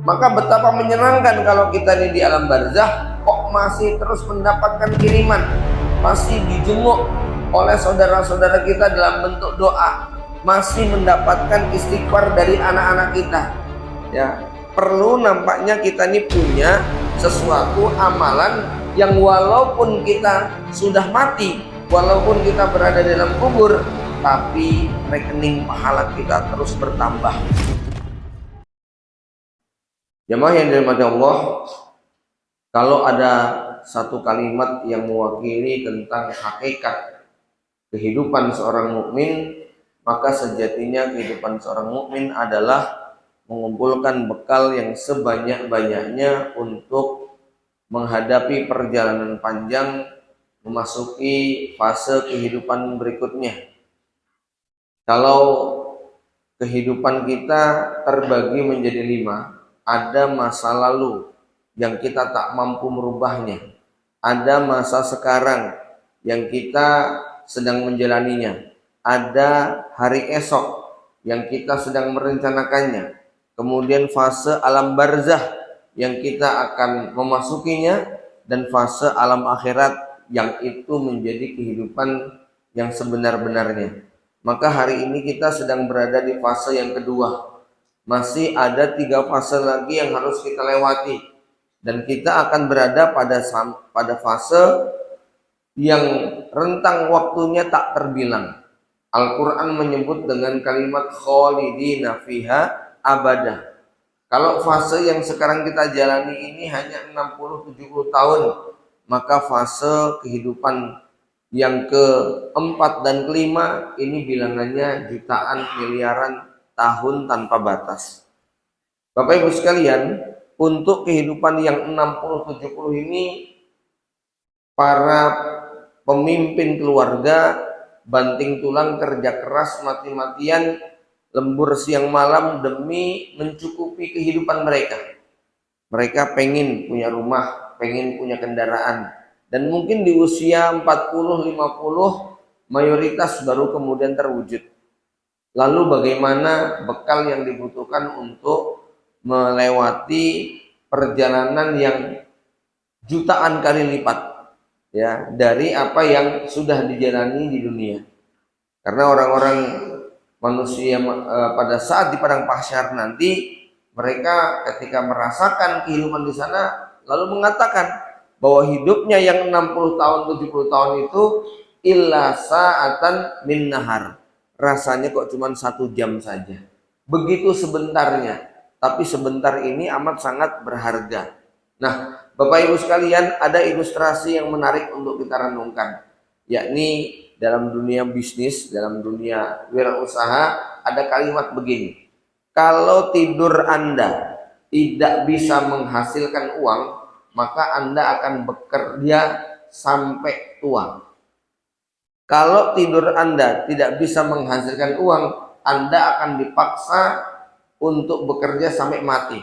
Maka betapa menyenangkan kalau kita ini di alam barzah kok masih terus mendapatkan kiriman, masih dijenguk oleh saudara-saudara kita dalam bentuk doa, masih mendapatkan istighfar dari anak-anak kita. Ya, perlu nampaknya kita ini punya sesuatu amalan yang walaupun kita sudah mati, walaupun kita berada dalam kubur, tapi rekening pahala kita terus bertambah. Jemaah yang dirahmati Allah, kalau ada satu kalimat yang mewakili tentang hakikat kehidupan seorang mukmin, maka sejatinya kehidupan seorang mukmin adalah mengumpulkan bekal yang sebanyak-banyaknya untuk menghadapi perjalanan panjang memasuki fase kehidupan berikutnya. Kalau kehidupan kita terbagi menjadi 5, ada masa lalu yang kita tak mampu merubahnya, ada masa sekarang yang kita sedang menjalaninya, ada hari esok yang kita sedang merencanakannya, kemudian fase alam barzah yang kita akan memasukinya, dan fase alam akhirat yang itu menjadi kehidupan yang sebenar-benarnya. Maka hari ini kita sedang berada di fase yang kedua. Masih ada 3 fase lagi yang harus kita lewati, dan kita akan berada pada fase yang rentang waktunya tak terbilang. Al-Quran menyebut dengan kalimat khalidina fiha abadah. Kalau fase yang sekarang kita jalani ini hanya 60-70 tahun, maka fase kehidupan yang keempat dan kelima ini bilangannya jutaan, miliaran tahun tanpa batas. Bapak Ibu sekalian, untuk kehidupan yang 60-70 ini, para pemimpin keluarga banting tulang, kerja keras, mati-matian, lembur siang malam demi mencukupi kehidupan mereka. Mereka pengen punya rumah, pengen punya kendaraan, dan mungkin di usia 40-50 mayoritas baru kemudian terwujud. Lalu bagaimana bekal yang dibutuhkan untuk melewati perjalanan yang jutaan kali lipat, ya, dari apa yang sudah dijalani di dunia. Karena orang-orang manusia pada saat di padang mahsyar nanti, mereka ketika merasakan kehidupan di sana lalu mengatakan bahwa hidupnya yang 60 tahun 70 tahun itu illa sa'atan min nahar. Rasanya kok cuma 1 jam saja. Begitu sebentarnya, tapi sebentar ini amat sangat berharga. Nah, Bapak Ibu sekalian, ada ilustrasi yang menarik untuk kita renungkan, yakni dalam dunia bisnis, dalam dunia wirausaha, ada kalimat begini: kalau tidur Anda tidak bisa menghasilkan uang, maka Anda akan bekerja sampai tua. Kalau tidur Anda tidak bisa menghasilkan uang, Anda akan dipaksa untuk bekerja sampai mati.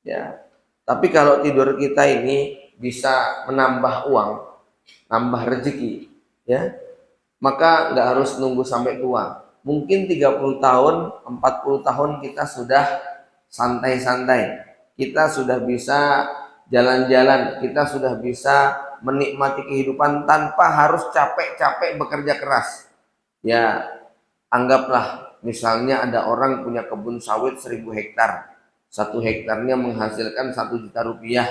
Ya. Tapi kalau tidur kita ini bisa menambah uang, nambah rezeki, ya, maka nggak harus nunggu sampai tua. Mungkin 30 tahun, 40 tahun kita sudah santai-santai. Kita sudah bisa jalan-jalan, kita sudah bisa menikmati kehidupan tanpa harus capek-capek bekerja keras. Ya, anggaplah misalnya ada orang punya kebun sawit 1000 hektar. 1 hektarnya menghasilkan 1 juta rupiah.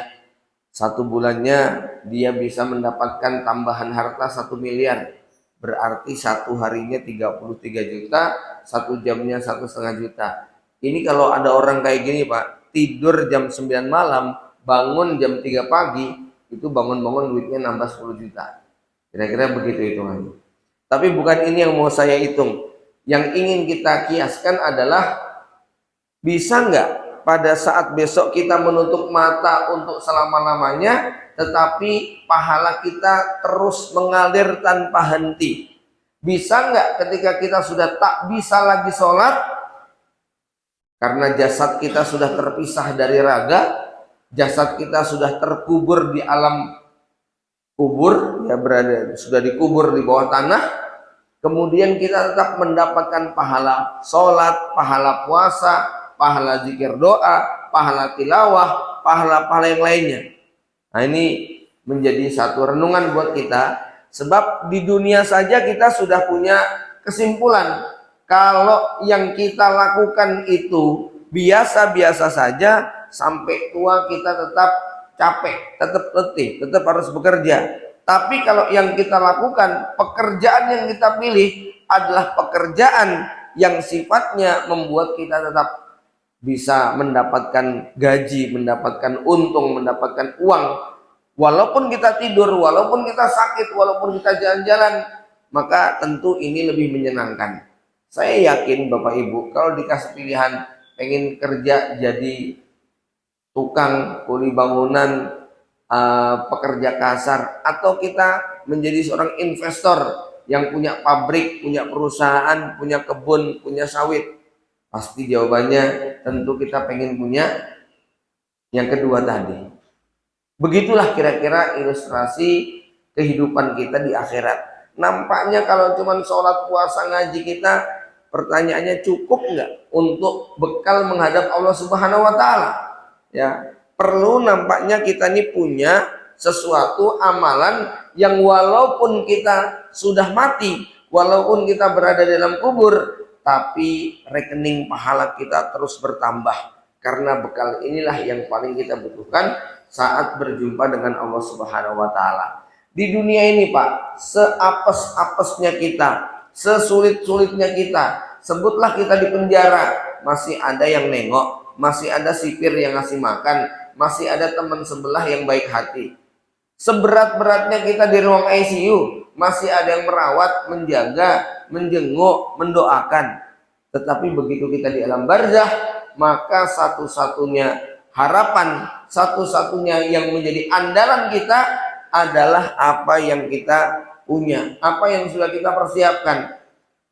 1 bulannya dia bisa mendapatkan tambahan harta 1 miliar. Berarti 1 harinya 33 juta, 1 jamnya 1,5 juta. Ini kalau ada orang kayak gini Pak, tidur jam 9 malam, bangun jam 3 pagi, itu bangun-bangun duitnya nambah 10 juta. Kira-kira begitu hitungannya. Tapi bukan ini yang mau saya hitung. Yang ingin kita kiaskan adalah, bisa nggak pada saat besok kita menutup mata untuk selama-lamanya, tetapi pahala kita terus mengalir tanpa henti? Bisa nggak ketika kita sudah tak bisa lagi sholat, karena jasad kita sudah terpisah dari raga, jasad kita sudah terkubur di alam kubur, ya, sudah dikubur di bawah tanah, kemudian kita tetap mendapatkan pahala sholat, pahala puasa, pahala zikir doa, pahala tilawah, pahala-pahala yang lainnya. Nah, ini menjadi satu renungan buat kita, sebab di dunia saja kita sudah punya kesimpulan kalau yang kita lakukan itu biasa-biasa saja, sampai tua kita tetap capek, tetap letih, tetap harus bekerja. Tapi kalau yang kita lakukan, pekerjaan yang kita pilih adalah pekerjaan yang sifatnya membuat kita tetap bisa mendapatkan gaji, mendapatkan untung, mendapatkan uang. Walaupun kita tidur, walaupun kita sakit, walaupun kita jalan-jalan, maka tentu ini lebih menyenangkan. Saya yakin Bapak Ibu, kalau dikasih pilihan pengen kerja jadi tukang kuli bangunan, pekerja kasar, atau kita menjadi seorang investor yang punya pabrik, punya perusahaan, punya kebun, punya sawit, pasti jawabannya tentu kita pengen punya yang kedua tadi. Begitulah kira-kira ilustrasi kehidupan kita di akhirat. Nampaknya kalau cuma sholat, puasa, ngaji kita, pertanyaannya cukup nggak untuk bekal menghadap Allah Subhanahu Wa Taala? Ya, perlu nampaknya kita ini punya sesuatu amalan yang walaupun kita sudah mati, walaupun kita berada dalam kubur, tapi rekening pahala kita terus bertambah. Karena bekal inilah yang paling kita butuhkan saat berjumpa dengan Allah Subhanahu Wa Taala. Di dunia ini Pak, seapes-apesnya kita, sesulit-sulitnya kita, sebutlah kita di penjara, masih ada yang nengok, masih ada sipir yang ngasih makan, masih ada teman sebelah yang baik hati. Seberat-beratnya kita di ruang ICU, masih ada yang merawat, menjaga, menjenguk, mendoakan. Tetapi begitu kita di alam barzah, maka satu-satunya harapan, satu-satunya yang menjadi andalan kita adalah apa yang kita punya, apa yang sudah kita persiapkan.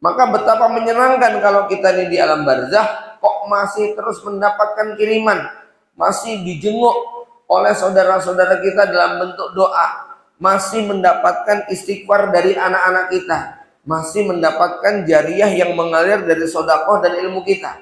Maka betapa menyenangkan kalau kita ini di alam barzah kok masih terus mendapatkan kiriman, masih dijenguk oleh saudara-saudara kita dalam bentuk doa, masih mendapatkan istighfar dari anak-anak kita, masih mendapatkan jariah yang mengalir dari sedekah dan ilmu kita.